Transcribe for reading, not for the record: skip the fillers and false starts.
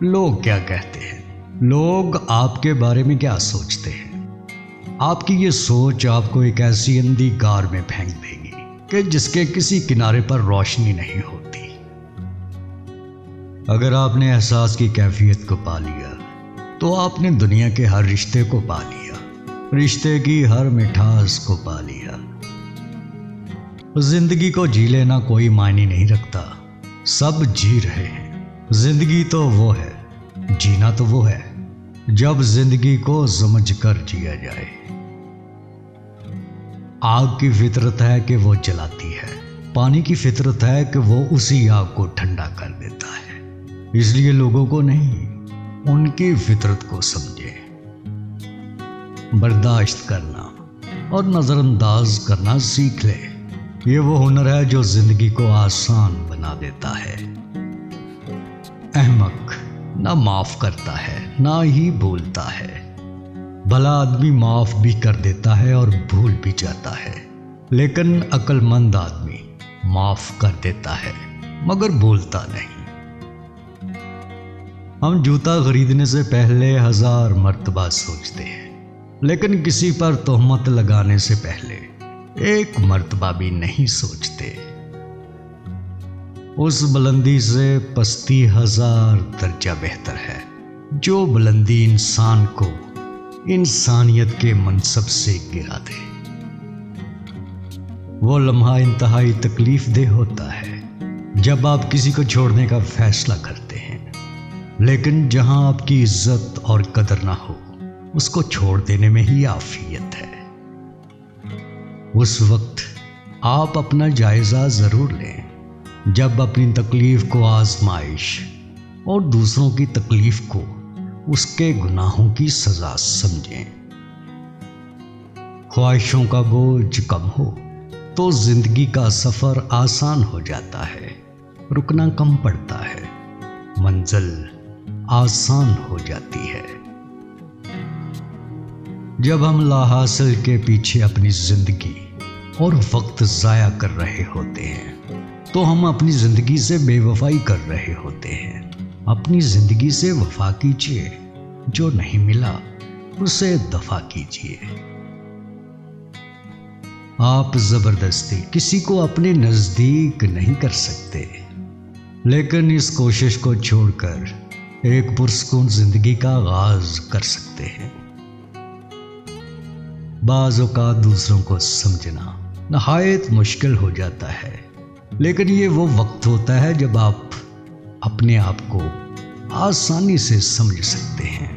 لوگ کیا کہتے ہیں، لوگ آپ کے بارے میں کیا سوچتے ہیں؟ آپ کی یہ سوچ آپ کو ایک ایسی اندھی غار میں پھینک دے گی کہ جس کے کسی کنارے پر روشنی نہیں ہوتی۔ اگر آپ نے احساس کی کیفیت کو پا لیا تو آپ نے دنیا کے ہر رشتے کو پا لیا، رشتے کی ہر مٹھاس کو پا لیا۔ زندگی کو جی لینا کوئی معنی نہیں رکھتا، سب جی رہے ہیں۔ زندگی تو وہ ہے، جینا تو وہ ہے جب زندگی کو سمجھ کر جیا جائے۔ آگ کی فطرت ہے کہ وہ جلاتی ہے، پانی کی فطرت ہے کہ وہ اسی آگ کو ٹھنڈا کر دیتا ہے۔ اس لیے لوگوں کو نہیں، ان کی فطرت کو سمجھے۔ برداشت کرنا اور نظر انداز کرنا سیکھ لے، یہ وہ ہنر ہے جو زندگی کو آسان بنا دیتا ہے۔ احمق نہ معاف کرتا ہے نہ ہی بھولتا ہے، بھلا آدمی معاف بھی کر دیتا ہے اور بھول بھی جاتا ہے، لیکن عقل مند آدمی معاف کر دیتا ہے مگر بھولتا نہیں۔ ہم جوتا خریدنے سے پہلے 1000 مرتبہ سوچتے ہیں، لیکن کسی پر تہمت لگانے سے پہلے 1 مرتبہ بھی نہیں سوچتے۔ اس بلندی سے پستی 1000 درجہ بہتر ہے جو بلندی انسان کو انسانیت کے منصب سے گرا دے۔ وہ لمحہ انتہائی تکلیف دہ ہوتا ہے جب آپ کسی کو چھوڑنے کا فیصلہ کرتے ہیں، لیکن جہاں آپ کی عزت اور قدر نہ ہو، اس کو چھوڑ دینے میں ہی عافیت ہے۔ اس وقت آپ اپنا جائزہ ضرور لیں جب اپنی تکلیف کو آزمائش اور دوسروں کی تکلیف کو اس کے گناہوں کی سزا سمجھیں۔ خواہشوں کا بوجھ کم ہو تو زندگی کا سفر آسان ہو جاتا ہے، رکنا کم پڑتا ہے، منزل آسان ہو جاتی ہے۔ جب ہم لا حاصل کے پیچھے اپنی زندگی اور وقت ضائع کر رہے ہوتے ہیں تو ہم اپنی زندگی سے بے وفائی کر رہے ہوتے ہیں۔ اپنی زندگی سے وفا کیجیے، جو نہیں ملا اسے دفع کیجیے۔ آپ زبردستی کسی کو اپنے نزدیک نہیں کر سکتے، لیکن اس کوشش کو چھوڑ کر ایک پرسکون زندگی کا آغاز کر سکتے ہیں۔ بعض اوقات دوسروں کو سمجھنا نہایت مشکل ہو جاتا ہے، لیکن یہ وہ وقت ہوتا ہے جب آپ اپنے آپ کو آسانی سے سمجھ سکتے ہیں۔